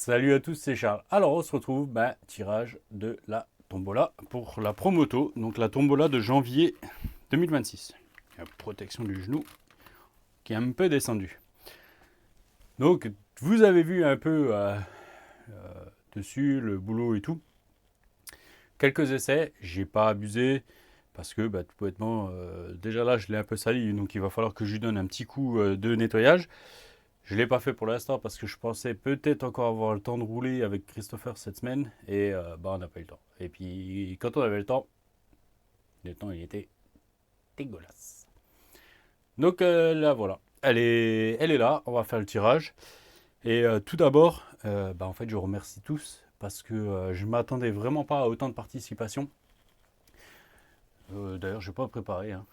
Salut à tous, c'est Charles. Alors on se retrouve, tirage de la tombola pour la Promoto, donc la tombola de janvier 2026. La protection du genou qui est un peu descendue. Donc vous avez vu un peu dessus le boulot et tout. Quelques essais, j'ai pas abusé parce que tout bêtement, déjà là je l'ai un peu sali, donc il va falloir que je lui donne un petit coup de nettoyage. Je ne l'ai pas fait pour l'instant parce que je pensais peut-être encore avoir le temps de rouler avec Christopher cette semaine et on n'a pas eu le temps. Et puis quand on avait le temps il était dégueulasse. Donc là voilà, elle est là, on va faire le tirage. Et tout d'abord, en fait je vous remercie tous parce que je ne m'attendais vraiment pas à autant de participation. D'ailleurs je n'ai pas préparé, hein.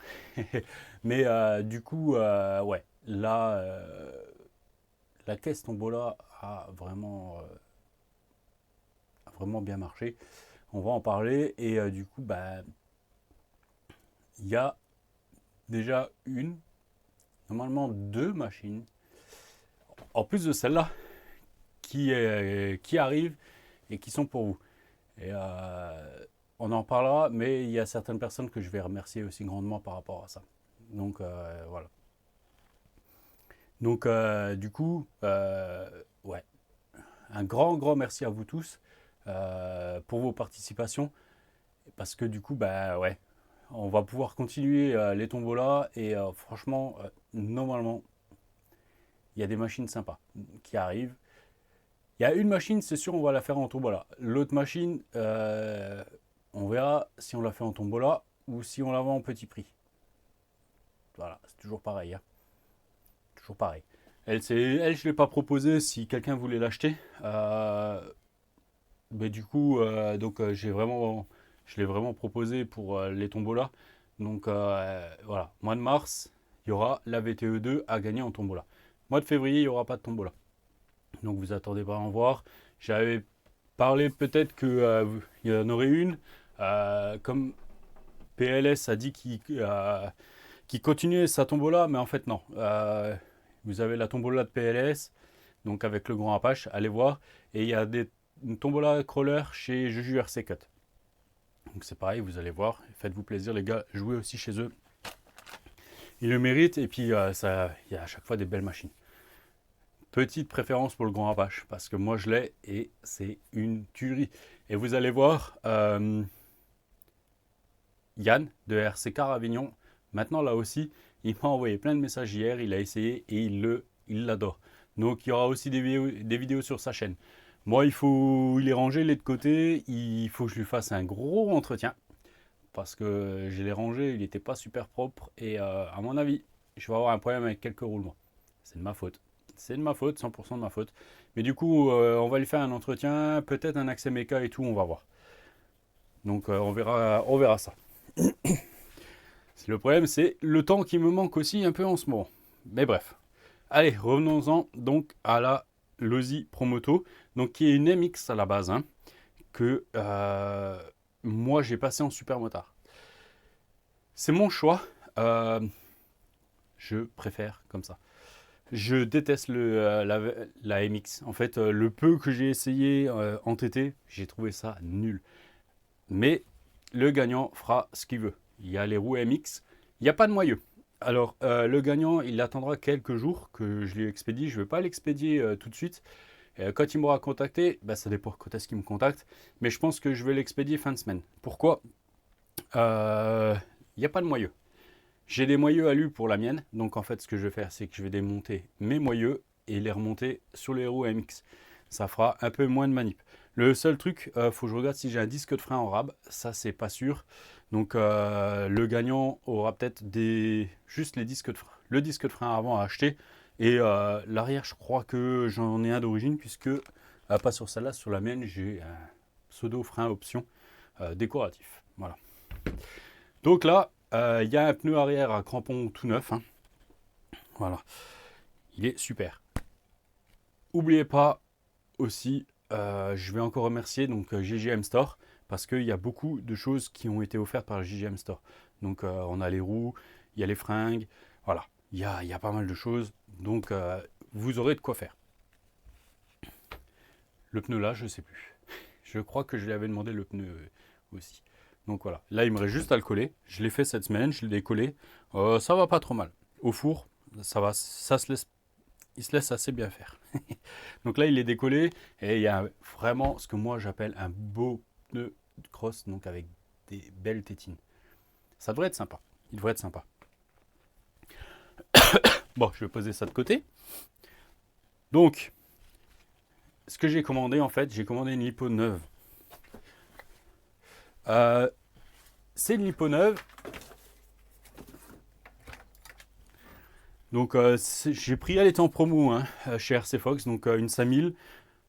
Mais du coup, ouais, là, la caisse Tombola a vraiment bien marché. On va en parler et du coup, il y a déjà normalement deux machines, en plus de celle-là, qui arrivent et qui sont pour vous. Et on en parlera, mais il y a certaines personnes que je vais remercier aussi grandement par rapport à ça. Donc voilà. Donc du coup, ouais, un grand merci à vous tous pour vos participations, parce que du coup, ouais, on va pouvoir continuer les tombolas et franchement, normalement, il y a des machines sympas qui arrivent. Il y a une machine, c'est sûr, on va la faire en tombola. L'autre machine, on verra si on la fait en tombola ou si on la vend en petit prix. Voilà, c'est toujours pareil, hein. Toujours pareil. Elle, je ne l'ai pas proposé si quelqu'un voulait l'acheter. Mais du coup, je l'ai vraiment proposé pour les tombolas. Donc voilà, mois de mars, il y aura la VTE2 à gagner en tombola. Mois de février, il n'y aura pas de tombola. Donc vous attendez pas à en voir. J'avais parlé peut-être qu'il y en aurait une. Comme PLS a dit qu'il continuait sa tombola, mais en fait non. Vous avez la tombola de PLS, donc avec le grand Apache, allez voir. Et il y a une tombola crawler chez Juju RC Cut. Donc c'est pareil, vous allez voir. Faites-vous plaisir les gars, jouez aussi chez eux. Ils le méritent et puis il y a à chaque fois des belles machines. Petite préférence pour le grand Apache parce que moi je l'ai et c'est une tuerie. Et vous allez voir, Yann de RC Car Avignon, maintenant là aussi, il m'a envoyé plein de messages hier, il a essayé et il l'adore. Donc il y aura aussi des vidéos sur sa chaîne. Moi, il est rangé, il est de côté, il faut que je lui fasse un gros entretien parce que je l'ai rangé, il n'était pas super propre et à mon avis, je vais avoir un problème avec quelques roulements. C'est de ma faute. C'est de ma faute, 100% de ma faute. Mais du coup, on va lui faire un entretien, peut-être un accès méca et tout, on va voir. Donc on verra ça. Le problème, c'est le temps qui me manque aussi un peu en ce moment. Mais bref. Allez, revenons-en donc à la Losi Promoto, donc qui est une MX à la base, hein, que moi j'ai passé en super motard. C'est mon choix. Je préfère comme ça. Je déteste la MX. En fait, le peu que j'ai essayé en TT, j'ai trouvé ça nul. Mais le gagnant fera ce qu'il veut. Il y a les roues MX, il n'y a pas de moyeu. Alors, le gagnant, il attendra quelques jours que je lui expédie. Je ne vais pas l'expédier tout de suite. Quand il m'aura contacté, ça dépend quand est-ce qu'il me contacte. Mais je pense que je vais l'expédier fin de semaine. Pourquoi Il n'y a pas de moyeu. J'ai des moyeux à lui pour la mienne. Donc, en fait, ce que je vais faire, c'est que je vais démonter mes moyeux et les remonter sur les roues MX. Ça fera un peu moins de manip. Le seul truc, faut que je regarde si j'ai un disque de frein en rab. Ça, c'est pas sûr. Donc, le gagnant aura peut-être juste les disques de frein. Le disque de frein avant à acheter. Et l'arrière, je crois que j'en ai un d'origine, puisque, pas sur celle-là, sur la mienne, j'ai un pseudo frein option décoratif. Voilà. Donc là, il y a un pneu arrière à crampon tout neuf, hein. Voilà. Il est super. N'oubliez pas aussi, je vais encore remercier donc GGM Store parce qu'il y a beaucoup de choses qui ont été offertes par le GGM Store. Donc on a les roues, il y a les fringues, voilà, il y a pas mal de choses. Donc vous aurez de quoi faire. Le pneu là, je sais plus. Je crois que je lui avais demandé le pneu aussi. Donc voilà, là il me reste juste à le coller. Je l'ai fait cette semaine, je l'ai décollé. Ça va pas trop mal. Au four, ça va, il se laisse assez bien faire. Donc là il est décollé et il y a vraiment ce que moi j'appelle un beau pneu de cross, donc avec des belles tétines. Ça devrait être sympa. Il devrait être sympa. Bon, je vais poser ça de côté. Donc, ce que j'ai commandé en fait, j'ai commandé une lipo neuve. C'est une lipo neuve. Donc j'ai pris, elle était en promo hein, chez RC Fox, donc une 5000,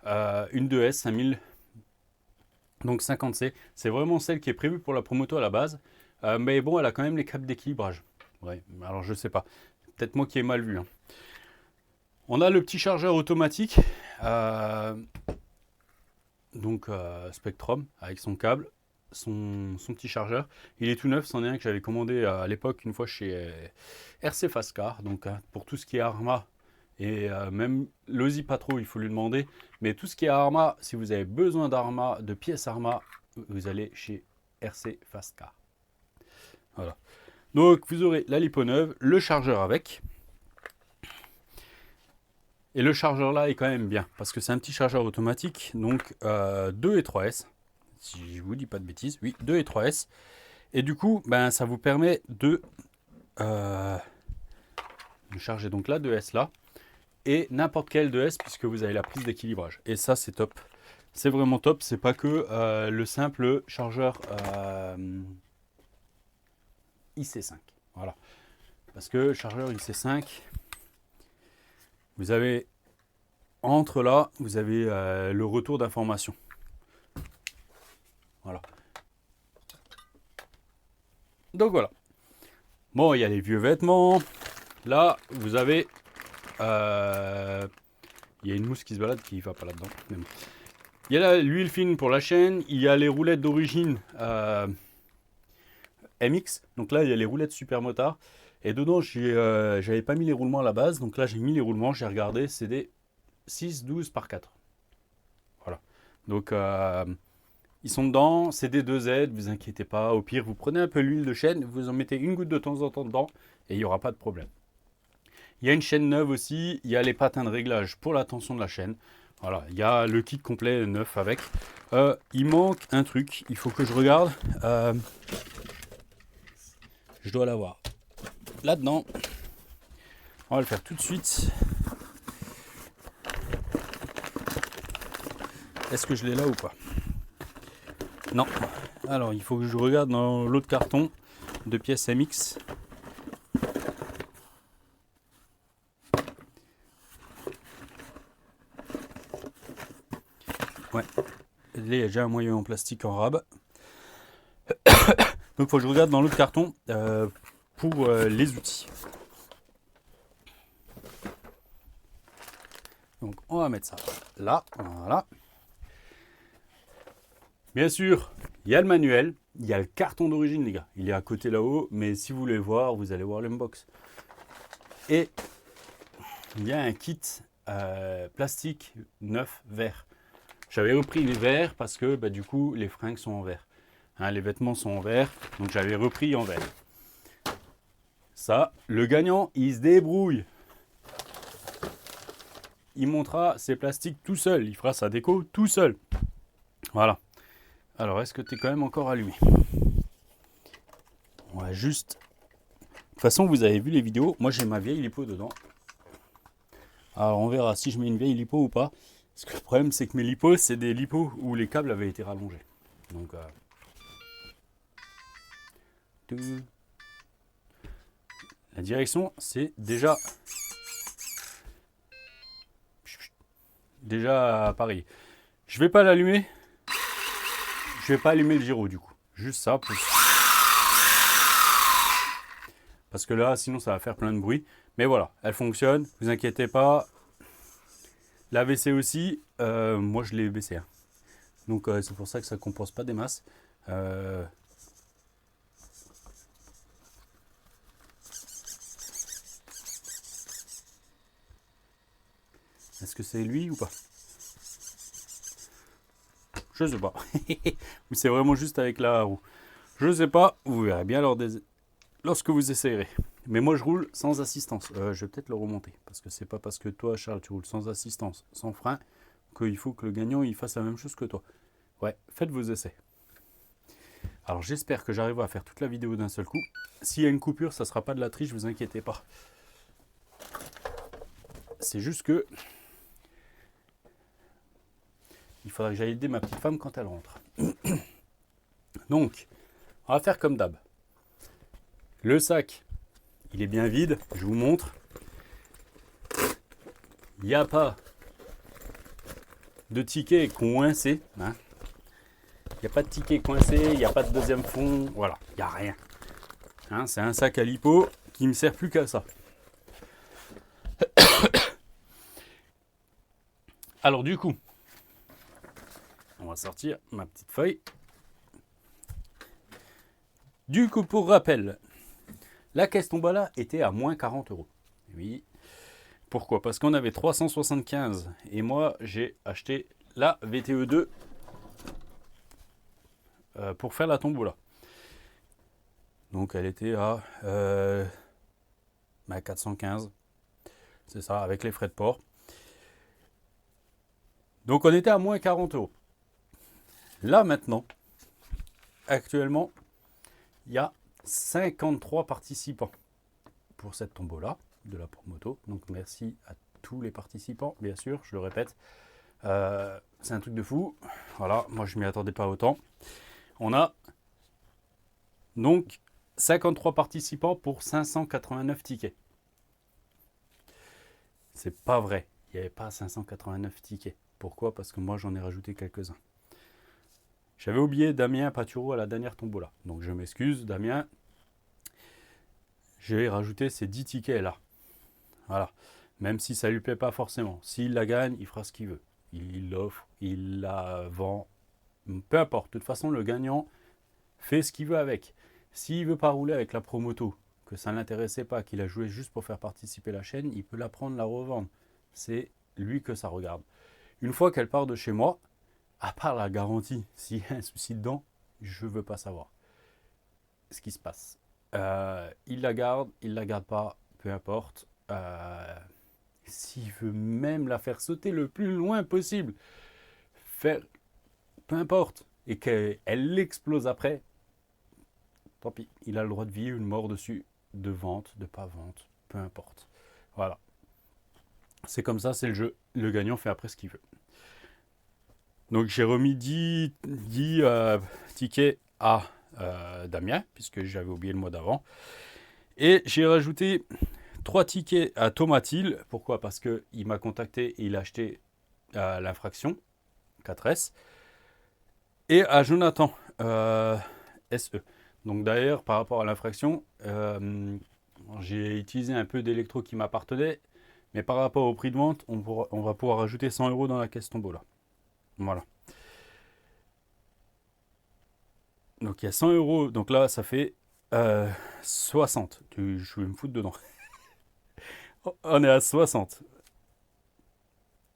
une 2S 5000, donc 50C. C'est vraiment celle qui est prévue pour la promoto à la base, mais bon, elle a quand même les câbles d'équilibrage. Ouais, alors je sais pas, peut-être moi qui ai mal vu. Hein. On a le petit chargeur automatique, donc Spectrum avec son câble, son petit chargeur. Il est tout neuf, c'en est un que j'avais commandé à l'époque une fois chez RC Fastcar, donc pour tout ce qui est Arma et même l'Osi pas trop, il faut lui demander, mais tout ce qui est Arma, si vous avez besoin d'Arma, de pièces Arma, vous allez chez RC Fastcar. Voilà. Donc vous aurez la lipo neuve, le chargeur avec. Et le chargeur là est quand même bien, parce que c'est un petit chargeur automatique, donc 2 et 3S, si je vous dis pas de bêtises, oui, 2 et 3S. Et du coup, ben, ça vous permet de charger donc la 2S là, et n'importe quelle 2S, puisque vous avez la prise d'équilibrage. Et ça, c'est top. C'est vraiment top, c'est pas que le simple chargeur IC5. Voilà. Parce que chargeur IC5, vous avez entre là, vous avez le retour d'information. Voilà. Donc voilà. Bon, il y a les vieux vêtements. Là, vous avez... il y a une mousse qui se balade qui ne va pas là-dedans. Bon. Il y a l'huile fine pour la chaîne. Il y a les roulettes d'origine MX. Donc là, il y a les roulettes super motard. Et dedans, j'avais pas mis les roulements à la base. Donc là, j'ai mis les roulements. J'ai regardé. C'est des 6-12 par 4. Voilà. Donc... ils sont dedans, c'est des 2Z, vous inquiétez pas. Au pire, vous prenez un peu l'huile de chêne, vous en mettez une goutte de temps en temps dedans et il n'y aura pas de problème. Il y a une chaîne neuve aussi, il y a les patins de réglage pour la tension de la chaîne. Voilà, il y a le kit complet neuf avec. Il manque un truc, il faut que je regarde. Je dois l'avoir là-dedans. On va le faire tout de suite. Est-ce que je l'ai là ou pas? Non. Alors, il faut que je regarde dans l'autre carton de pièces MX. Ouais. Là, il y a déjà un moyen en plastique en rab. Donc, il faut que je regarde dans l'autre carton pour les outils. Donc, on va mettre ça là. Voilà. Bien sûr, il y a le manuel, il y a le carton d'origine, les gars. Il est à côté là-haut, mais si vous voulez voir, vous allez voir l'unbox. Et il y a un kit plastique neuf vert. J'avais repris les verts parce que bah, du coup, les fringues sont en vert. Hein, les vêtements sont en vert, donc j'avais repris en vert. Ça, le gagnant, il se débrouille. Il montera ses plastiques tout seul. Il fera sa déco tout seul. Voilà. Alors, est-ce que tu es quand même encore allumé? On va juste... De toute façon, vous avez vu les vidéos. Moi, j'ai ma vieille lipo dedans. Alors, on verra si je mets une vieille lipo ou pas. Parce que le problème, c'est que mes lipos, c'est des lipos où les câbles avaient été rallongés. Donc... La direction, c'est déjà... Déjà pareil. Je vais pas l'allumer. Je vais pas allumer le gyro du coup. Juste ça. Parce que là, sinon, ça va faire plein de bruit. Mais voilà, elle fonctionne. Vous inquiétez pas. La WC aussi. Moi, je l'ai baissé. Hein. Donc, c'est pour ça que ça compense pas des masses. Est-ce que c'est lui ou pas? Je sais pas. Ou c'est vraiment juste avec la roue. Je sais pas. Vous verrez bien lorsque vous essayerez. Mais moi, je roule sans assistance. Je vais peut-être le remonter. Parce que c'est pas parce que toi, Charles, tu roules sans assistance, sans frein, qu'il faut que le gagnant il fasse la même chose que toi. Ouais, faites vos essais. Alors j'espère que j'arriverai à faire toute la vidéo d'un seul coup. S'il y a une coupure, ça ne sera pas de la triche, vous inquiétez pas. C'est juste que il faudra que j'aille aider ma petite femme quand elle rentre. Donc, on va faire comme d'hab. Le sac, il est bien vide, je vous montre. Il n'y a pas de ticket coincé. Hein. Il n'y a pas de ticket coincé, il n'y a pas de deuxième fond, voilà, il n'y a rien. Hein, c'est un sac à lipo qui me sert plus qu'à ça. Alors du coup, on va sortir ma petite feuille. Du coup, pour rappel, la caisse Tombola était à moins 40 €. Oui. Pourquoi? Parce qu'on avait 375 et moi j'ai acheté la VTE2 pour faire la Tombola. Donc elle était à 415. C'est ça, avec les frais de port. Donc on était à moins 40 €. Là maintenant, actuellement, il y a 53 participants pour cette tombola de la Promoto. Donc merci à tous les participants, bien sûr, je le répète. C'est un truc de fou. Voilà, moi je m'y attendais pas autant. On a donc 53 participants pour 589 tickets. C'est pas vrai, il n'y avait pas 589 tickets. Pourquoi? Parce que moi j'en ai rajouté quelques-uns. J'avais oublié Damien Paturo à la dernière tombola. Donc je m'excuse, Damien. J'ai rajouté ces 10 tickets là. Voilà. Même si ça ne lui plaît pas forcément. S'il la gagne, il fera ce qu'il veut. Il l'offre, il la vend. Peu importe. De toute façon, le gagnant fait ce qu'il veut avec. S'il ne veut pas rouler avec la Promoto, que ça ne l'intéressait pas, qu'il a joué juste pour faire participer la chaîne, il peut la prendre, la revendre. C'est lui que ça regarde. Une fois qu'elle part de chez moi, à part la garantie, s'il y a un souci dedans, je ne veux pas savoir ce qui se passe. Il la garde pas, peu importe. S'il veut même la faire sauter le plus loin possible, peu importe, et qu'elle l'explose après, tant pis, il a le droit de vie, une mort dessus, de vente, de pas vente, peu importe. Voilà. C'est comme ça, c'est le jeu. Le gagnant fait après ce qu'il veut. Donc j'ai remis 10 tickets à Damien, puisque j'avais oublié le mois d'avant. Et j'ai rajouté 3 tickets à Thomatil. Pourquoi? Parce qu'il m'a contacté et il a acheté l'infraction 4S. Et à Jonathan SE. Donc d'ailleurs, par rapport à l'infraction, j'ai utilisé un peu d'électro qui m'appartenait. Mais par rapport au prix de vente, on va pouvoir rajouter 100 € dans la caisse tombola. Voilà. Donc il y a 100 €. Donc là, ça fait 60. Je vais me foutre dedans. On est à 60.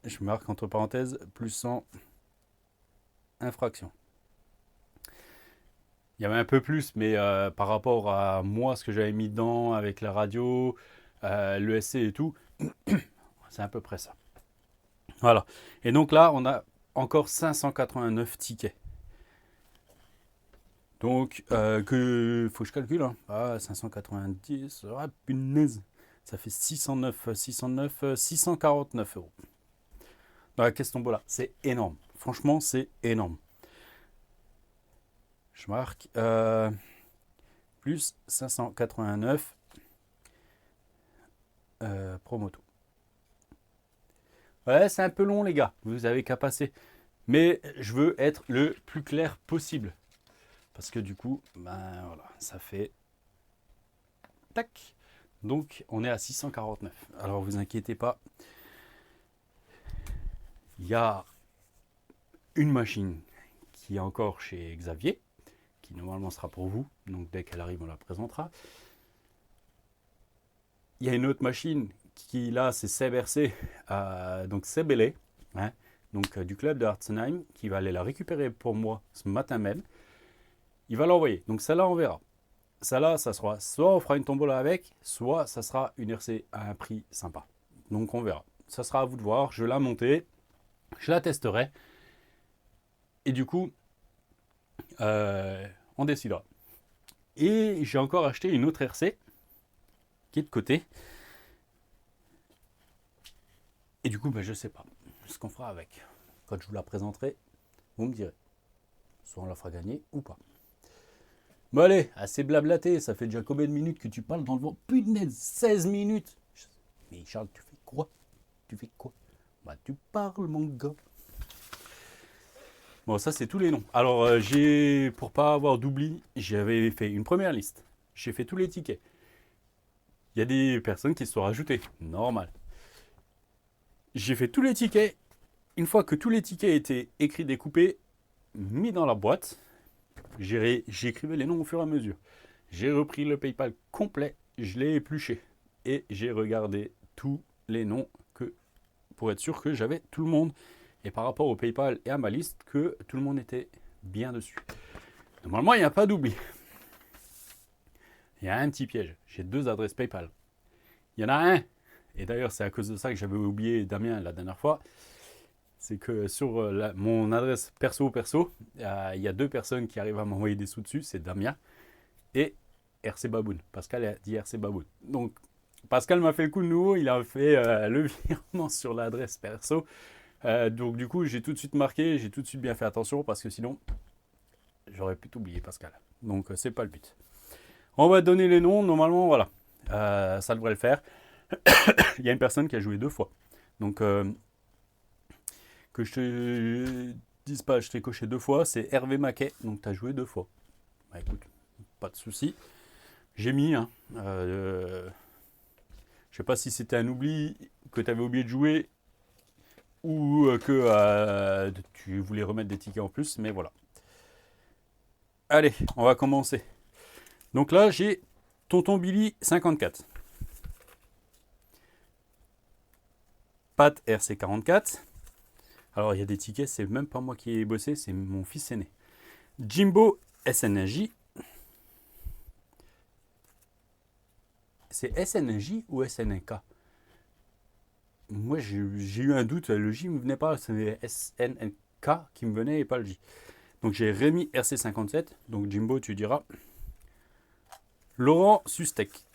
Je marque entre parenthèses plus 100 infractions. Il y avait un peu plus, mais par rapport à moi, ce que j'avais mis dedans avec la radio, l'ESC et tout, c'est à peu près ça. Voilà. Et donc là, on a encore 589 tickets. Donc, faut que je calcule. Hein. 590, punaise. Ça fait 649 €. Dans la caisse tombola, c'est énorme. Franchement, c'est énorme. Je marque plus 589 Promoto. Ouais, c'est un peu long, les gars. Vous avez qu'à passer. Mais je veux être le plus clair possible. Parce que du coup, voilà, ça fait... Tac. Donc, on est à 649. Alors, vous inquiétez pas. Il y a une machine qui est encore chez Xavier, qui normalement sera pour vous. Donc, dès qu'elle arrive, on la présentera. Il y a une autre machine qui, là, c'est Seb RC. Donc, Seb LA. Hein. donc du club de Artsenheim, qui va aller la récupérer pour moi ce matin même. Il va l'envoyer. Donc celle-là, on verra. Celle-là, ça sera soit on fera une tombola avec, soit ça sera une RC à un prix sympa. Donc on verra. Ça sera à vous de voir. Je vais la monter, je la testerai. Et du coup, on décidera. Et j'ai encore acheté une autre RC qui est de côté. Et du coup, je sais pas ce qu'on fera avec. Quand je vous la présenterai, vous me direz. Soit on la fera gagner ou pas. Bon allez, assez blablaté, ça fait déjà combien de minutes que tu parles dans le vent? Punaise, 16 minutes. Mais Charles, tu fais quoi? Tu fais quoi? Bah tu parles mon gars. Bon, ça c'est tous les noms. Alors pour pas avoir d'oubli, j'avais fait une première liste. J'ai fait tous les tickets. Il y a des personnes qui se sont rajoutées, normal. J'ai fait tous les tickets. Une fois que tous les tickets étaient écrits, découpés, mis dans la boîte, j'écrivais les noms au fur et à mesure. J'ai repris le PayPal complet, je l'ai épluché et j'ai regardé tous les noms pour être sûr que j'avais tout le monde. Et par rapport au PayPal et à ma liste, que tout le monde était bien dessus. Normalement, il n'y a pas d'oubli. Il y a un petit piège. J'ai 2 adresses PayPal. Il y en a un. Et d'ailleurs, c'est à cause de ça que j'avais oublié Damien la dernière fois. C'est que sur mon adresse perso, il y a 2 personnes qui arrivent à m'envoyer des sous dessus. C'est Damien et RC Baboun. Pascal a dit RC Baboun. Donc, Pascal m'a fait le coup de nouveau. Il a fait le virement sur l'adresse perso. Donc, du coup, j'ai tout de suite marqué. J'ai tout de suite bien fait attention parce que sinon, j'aurais pu t'oublier, Pascal. Donc, c'est pas le but. On va donner les noms. Normalement, voilà. Ça devrait le faire. Il y a une personne qui a joué 2 fois. Donc, que je te dise pas, je t'ai coché 2 fois. C'est Hervé Maquet. Donc, tu as joué 2 fois. Bah, écoute, pas de souci. J'ai mis. Je sais pas si c'était un oubli, que tu avais oublié de jouer ou que tu voulais remettre des tickets en plus. Mais voilà. Allez, on va commencer. Donc là, j'ai Tonton Billy 54. Pat RC 44. Alors, il y a des tickets, c'est même pas moi qui ai bossé, c'est mon fils aîné. Jimbo SNJ. C'est SNJ ou SNK? Moi, j'ai eu un doute, le J ne me venait pas, c'est SNK qui me venait et pas le J. Donc, j'ai Rémi RC57, donc Jimbo, tu diras. Laurent Sustek.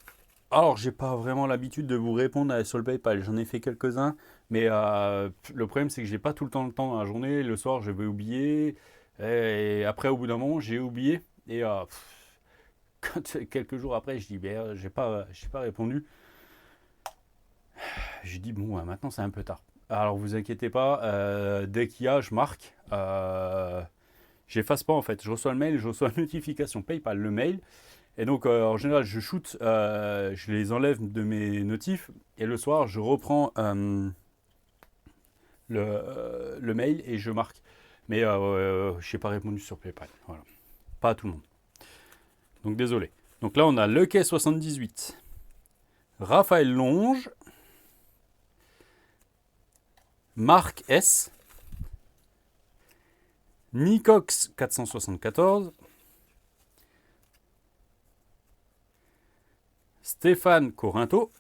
Alors, j'ai pas vraiment l'habitude de vous répondre sur le PayPal. J'en ai fait quelques-uns, mais le problème, c'est que j'ai pas tout le temps dans la journée. Le soir, je vais oublier. Et après, au bout d'un moment, j'ai oublié. Et quelques jours après, je dis, j'ai pas répondu. J'ai dit, bon, maintenant, c'est un peu tard. Alors, vous inquiétez pas, dès qu'il y a, je marque. J'efface pas, en fait. Je reçois le mail, je reçois la notification PayPal, le mail. Et donc, en général, je shoot, je les enlève de mes notifs. Et le soir, je reprends le mail et je marque. Mais je n'ai pas répondu sur PayPal. Voilà. Pas à tout le monde. Donc, désolé. Donc là, on a Lequet 78. Raphaël Longe. Marc S. Nicox 474. Stéphane Corinto.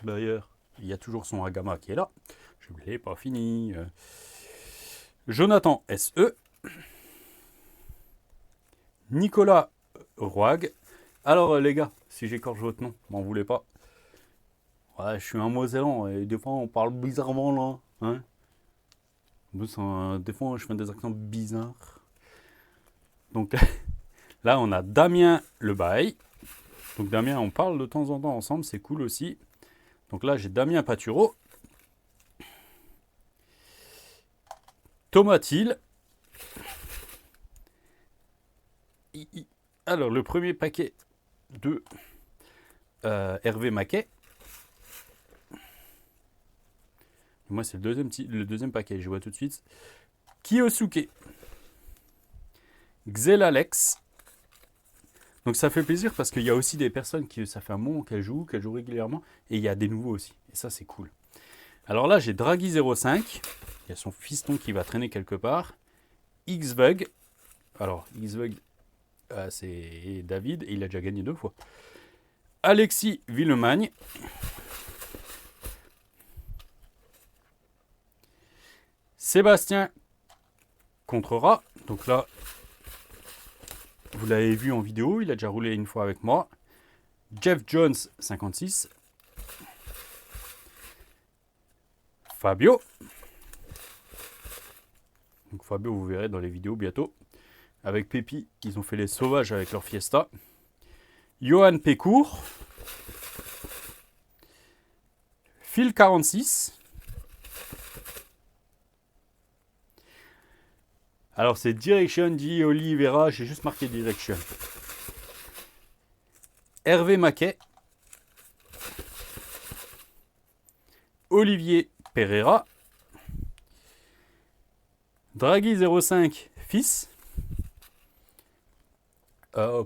D'ailleurs, il y a toujours son Agama qui est là. Je ne l'ai pas fini. Jonathan SE. Nicolas Roig. Alors les gars, si j'écorche votre nom, m'en voulez pas. Ouais, je suis un Mosellan et des fois on parle bizarrement là. Hein, des fois je fais des accents bizarres. Donc là on a Damien Lebaille. Donc Damien, on parle de temps en temps ensemble, c'est cool aussi. Donc là j'ai Damien Patureau. Thomas Thiel. Alors le premier paquet de Hervé Maquet. Moi c'est le deuxième paquet, je vois tout de suite. Kiyosuke. Xelalex. Donc ça fait plaisir parce qu'il y a aussi des personnes qui, ça fait un moment qu'elles jouent régulièrement. Et il y a des nouveaux aussi. Et ça c'est cool. Alors là, j'ai Draghi05. Il y a son fiston qui va traîner quelque part. Xvug. Alors, Xvug, c'est David, et il a déjà gagné 2 fois. Alexis Villemagne. Sébastien Contrera. Donc là, vous l'avez vu en vidéo, il a déjà roulé une fois avec moi. Jeff Jones 56. Fabio. Donc Fabio, vous verrez dans les vidéos bientôt. Avec Pépi, ils ont fait les sauvages avec leur Fiesta. Johan Pécourt. Phil 46. Alors c'est Direction dit Oliveira, j'ai juste marqué Direction. Hervé Maquet. Olivier Pereira. Draghi05 fils.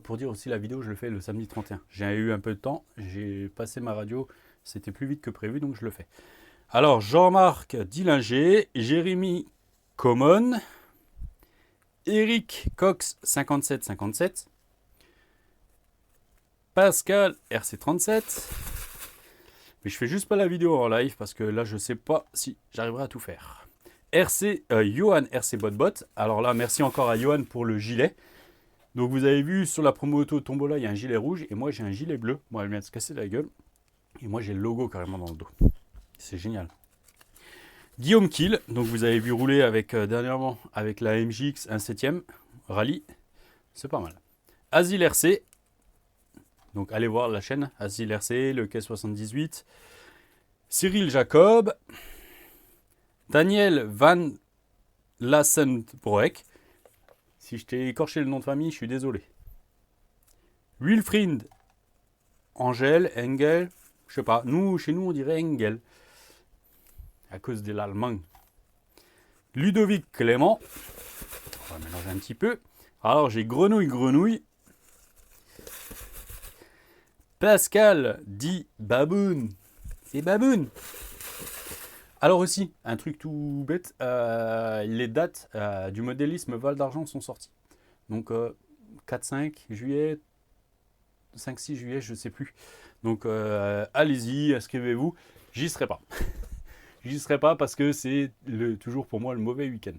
Pour dire aussi la vidéo, je le fais le samedi 31. J'ai eu un peu de temps, j'ai passé ma radio, c'était plus vite que prévu, donc je le fais. Alors Jean-Marc Dillinger, Jérémy Common, Eric Cox 5757, Pascal RC37. Mais je fais juste pas la vidéo en live parce que là je sais pas si j'arriverai à tout faire. Johan RC Botbot. Alors là, merci encore à Johan pour le gilet. Donc vous avez vu sur la promo auto Tombola, il y a un gilet rouge et moi j'ai un gilet bleu. Moi elle vient de se casser la gueule. Et moi j'ai le logo carrément dans le dos. C'est génial. Guillaume Kiel, donc vous avez vu rouler avec dernièrement avec la MJX 1/7 rallye. C'est pas mal. Asil RC. Donc allez voir la chaîne. Asil RC, le K78. Cyril Jacob. Daniel Van Lassenbroek. Si je t'ai écorché le nom de famille, je suis désolé. Wilfried Engel, je sais pas. Chez nous, on dirait Engel. À cause de l'allemand. Ludovic Clément. On va mélanger un petit peu. Alors, j'ai Grenouille. Pascal dit Baboun. C'est Baboun. Alors aussi, un truc tout bête, les dates du modélisme Val d'Argent sont sorties. Donc 4-5 juillet, 5-6 juillet, je ne sais plus. Donc allez-y, inscrivez-vous. J'y serai pas. J'y serai pas parce que c'est toujours pour moi le mauvais week-end.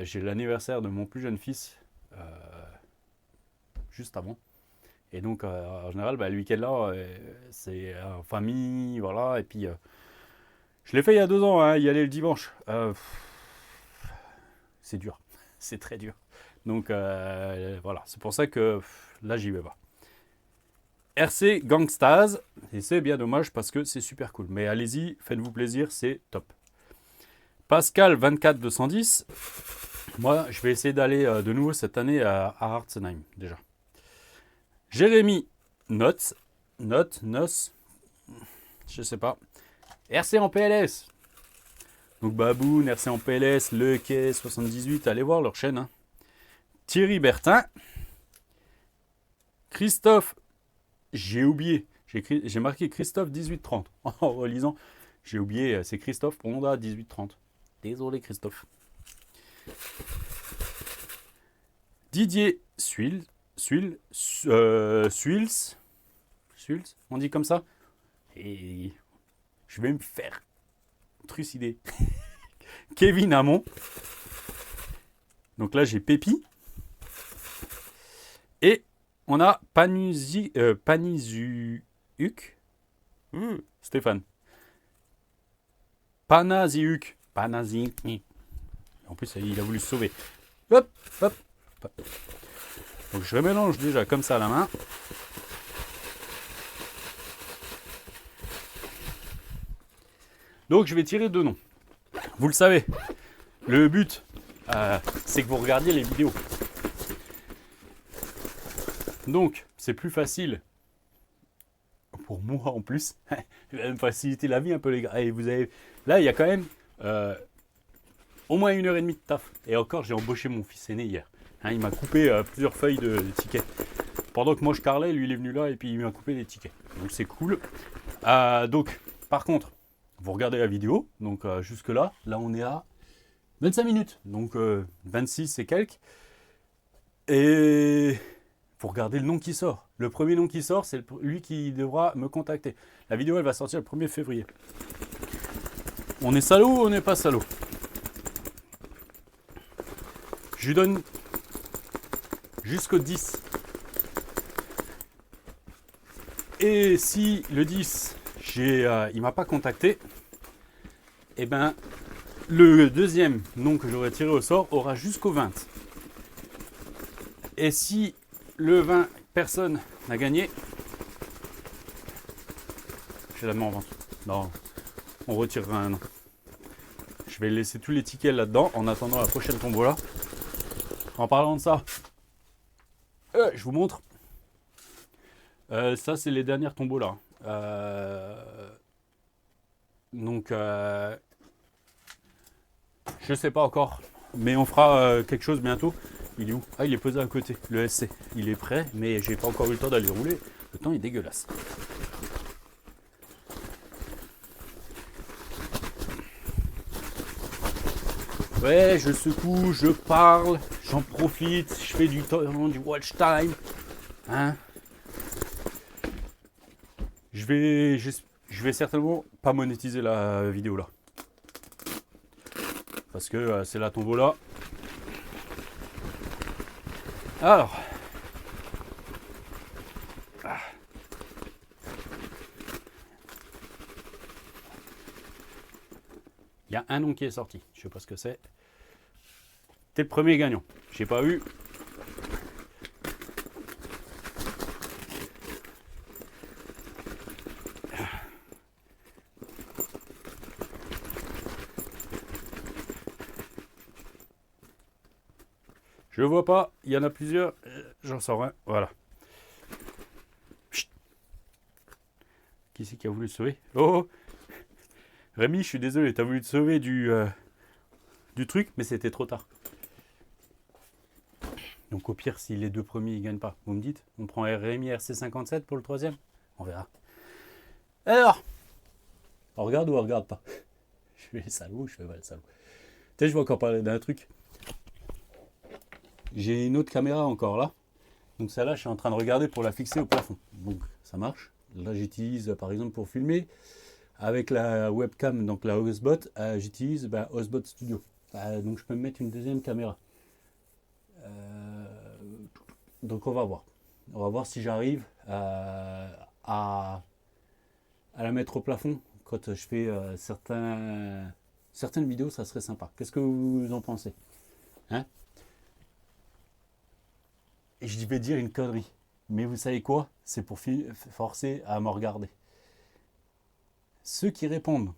J'ai l'anniversaire de mon plus jeune fils juste avant. Et donc en général, le week-end là, c'est en famille, voilà, et puis... je l'ai fait il y a 2 ans, hein, y aller le dimanche. C'est dur, c'est très dur. Donc voilà, c'est pour ça que là j'y vais pas. RC Gangstas, et c'est bien dommage parce que c'est super cool. Mais allez-y, faites-vous plaisir, c'est top. Pascal 24210. Moi, je vais essayer d'aller de nouveau cette année à Hartzenheim déjà. Jérémy Nos, je sais pas. RC en PLS. Donc Baboun, RC en PLS, le Quai 78, allez voir leur chaîne. Hein. Thierry Bertin. Christophe, j'ai oublié. J'ai marqué Christophe 1830. En relisant, j'ai oublié, c'est Christophe Honda 1830. Désolé Christophe. Didier Suils, on dit comme ça. Et je vais me faire trucider. Kevin Hamon. Donc là, j'ai Pépi. Et on a Panizuuk. Stéphane. Panaziuk. En plus, il a voulu se sauver. Hop. Donc je remélange déjà comme ça à la main. Donc je vais tirer 2 noms. Vous le savez, le but, c'est que vous regardiez les vidéos. Donc c'est plus facile pour moi en plus. Je vais me faciliter la vie un peu les gars. Et vous avez, là il y a quand même au moins 1h30 de taf. Et encore j'ai embauché mon fils aîné hier. Hein, il m'a coupé plusieurs feuilles de tickets. Pendant que moi je carrelais, lui il est venu là et puis il m'a coupé des tickets. Donc c'est cool. Donc par contre, vous regardez la vidéo. Donc jusque là on est à 25 minutes. Donc 26 et quelques. Et vous regardez le nom qui sort. Le premier nom qui sort, c'est lui qui devra me contacter. La vidéo, elle va sortir le 1er février. On est salaud ou on n'est pas salaud? Je lui donne jusqu'au 10. Et si le 10, il m'a pas contacté, et ben le deuxième nom que j'aurai tiré au sort aura jusqu'au 20. Et si le 20, personne n'a gagné, j'ai la main en vente. Non, on retirera un nom. Je vais laisser tous les tickets là-dedans en attendant la prochaine tombola. En parlant de ça, je vous montre. Ça, c'est les dernières tombolas. Donc, je sais pas encore, mais on fera quelque chose bientôt. Il est où? Ah, il est posé à côté, le SC. Il est prêt, mais j'ai pas encore eu le temps d'aller rouler. Le temps est dégueulasse. Ouais, je secoue, je parle, j'en profite, je fais du watch time. Hein? Je vais certainement pas monétiser la vidéo là. Parce que c'est la tombola. Alors. Il y a un nom qui est sorti. Je sais pas ce que c'est. T'es le premier gagnant. J'ai pas eu. Je vois pas. Il y en a plusieurs. J'en sors un. Voilà. Chut. Qui c'est qui a voulu te sauver? Oh, Rémi, je suis désolé. T'as voulu te sauver du truc, mais c'était trop tard. Donc au pire, si les deux premiers ne gagnent pas, vous me dites, on prend Rémi RC57 pour le troisième. On verra. Alors, on regarde ou on regarde pas? Je fais le salaud, je fais pas le salaud. Tu sais, je vais encore parler d'un truc. J'ai une autre caméra encore là. Donc celle-là, je suis en train de regarder pour la fixer au plafond. Donc ça marche. Là, j'utilise par exemple pour filmer avec la webcam, donc la Osbot, j'utilise Osbot Studio. Donc je peux me mettre une deuxième caméra. Donc on va voir. On va voir si j'arrive à la mettre au plafond quand je fais certaines vidéos, ça serait sympa. Qu'est-ce que vous en pensez? Hein? Et je vais dire une connerie. Mais vous savez quoi? C'est pour forcer à me regarder. Ceux qui répondent,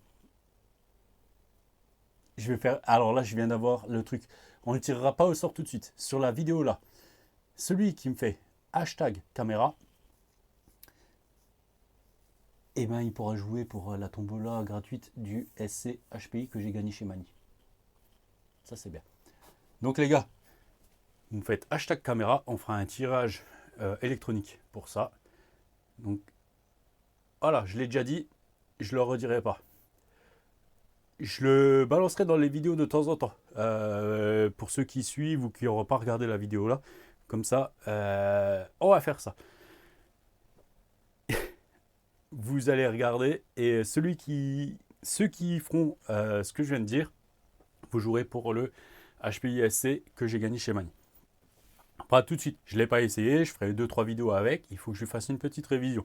je vais faire. Alors là, je viens d'avoir le truc. On ne tirera pas au sort tout de suite. Sur la vidéo là, celui qui me fait hashtag caméra, eh ben, il pourra jouer pour la tombola gratuite du SC HPI que j'ai gagné chez Mani. Ça, c'est bien. Donc les gars, vous me faites hashtag caméra, on fera un tirage électronique pour ça. Donc voilà, je l'ai déjà dit, je ne le redirai pas. Je le balancerai dans les vidéos de temps en temps. Pour ceux qui suivent ou qui n'auront pas regardé la vidéo là. Comme ça, on va faire ça. Vous allez regarder et ceux qui feront ce que je viens de dire, vous jouerez pour le HPI SC que j'ai gagné chez Mani. Pas tout de suite, je ne l'ai pas essayé, je ferai 2-3 vidéos avec, il faut que je fasse une petite révision.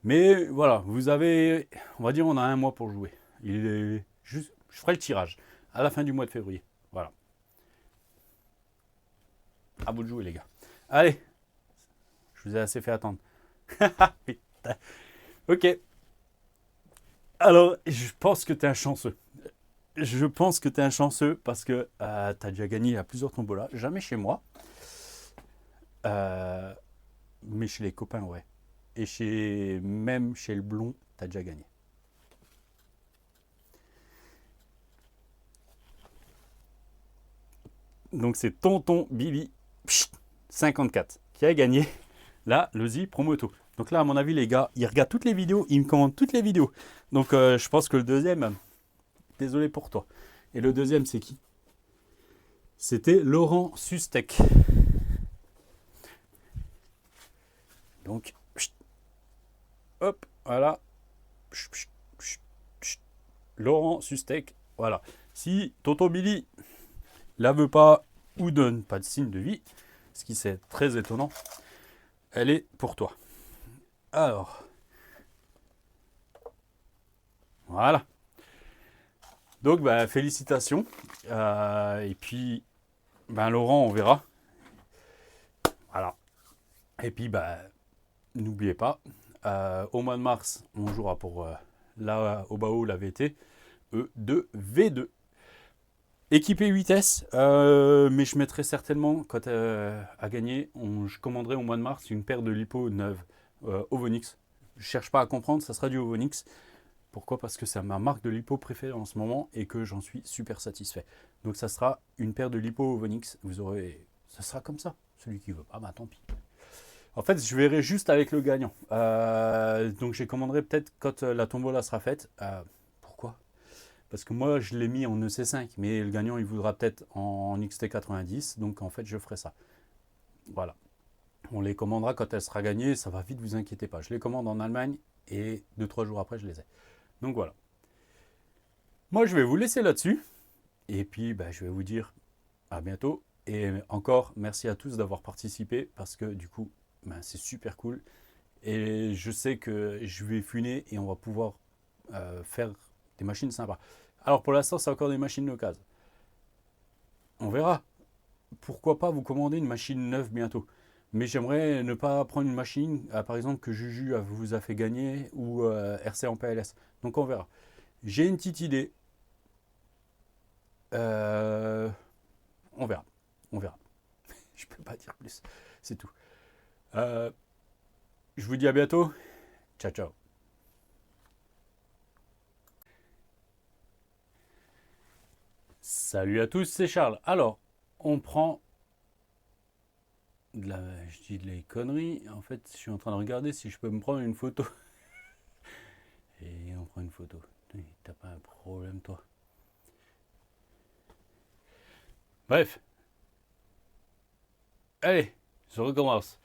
Mais voilà, vous avez, on va dire, on a un mois pour jouer. Il est juste, je ferai le tirage à la fin du mois de février. Voilà. À vous de jouer les gars. Allez, je vous ai assez fait attendre. Putain. Ok. Alors, je pense que tu es un chanceux. Je pense que tu es un chanceux parce que tu as déjà gagné à plusieurs tombolas. Jamais chez moi. Mais chez les copains, ouais. Et même chez le blond, tu as déjà gagné. Donc c'est Tonton Billy 54 qui a gagné là le Zi Promoto. Donc là, à mon avis, les gars, ils regardent toutes les vidéos, ils me commandent toutes les vidéos. Donc je pense que le deuxième, désolé pour toi. Et le deuxième, c'est qui? C'était Laurent Sustek. Donc, hop, voilà. Laurent Sustek, voilà. Si Tonton Billy la veut pas ou donne pas de signe de vie, ce qui c'est très étonnant, elle est pour toi. Alors, voilà. Donc, bah, félicitations. Et puis, ben, Laurent, on verra. Voilà. Et puis, bah, n'oubliez pas, au mois de mars, on jouera pour là, au Bao, la VT, E2 V2. Équipé 8S, mais je mettrai certainement, quand à gagner, je commanderai au mois de mars une paire de lipo neuve, Ovonix. Je cherche pas à comprendre, ça sera du Ovonix. Pourquoi? Parce que c'est ma marque de lipo préférée en ce moment et que j'en suis super satisfait. Donc ça sera une paire de lipo Ovonix. Vous aurez, ça sera comme ça. Celui qui veut pas, bah tant pis. En fait, je verrai juste avec le gagnant. Donc je commanderai peut-être quand la tombola sera faite. Pourquoi? Parce que moi, je l'ai mis en EC5, mais le gagnant, il voudra peut-être en XT90. Donc, en fait, je ferai ça. Voilà. On les commandera quand elle sera gagnée. Ça va vite, vous inquiétez pas. Je les commande en Allemagne et 2-3 jours après, je les ai. Donc, voilà. Moi, je vais vous laisser là-dessus. Et puis, bah, je vais vous dire à bientôt. Et encore, merci à tous d'avoir participé parce que du coup, bah, c'est super cool. Et je sais que je vais funer et on va pouvoir faire des machines sympas. Alors pour l'instant, c'est encore des machines d'occasion. On verra. Pourquoi pas vous commander une machine neuve bientôt. Mais j'aimerais ne pas prendre une machine, par exemple, que Juju vous a fait gagner ou RC en PLS. Donc on verra. J'ai une petite idée. Euh, on verra. On verra. Je peux pas dire plus. C'est tout. Euh, je vous dis à bientôt. Ciao, ciao. Salut à tous, c'est Charles. Alors, on prend je dis de la conneries. En fait, je suis en train de regarder si je peux me prendre une photo. Et on prend une photo. T'as pas un problème, toi. Bref. Allez, je recommence.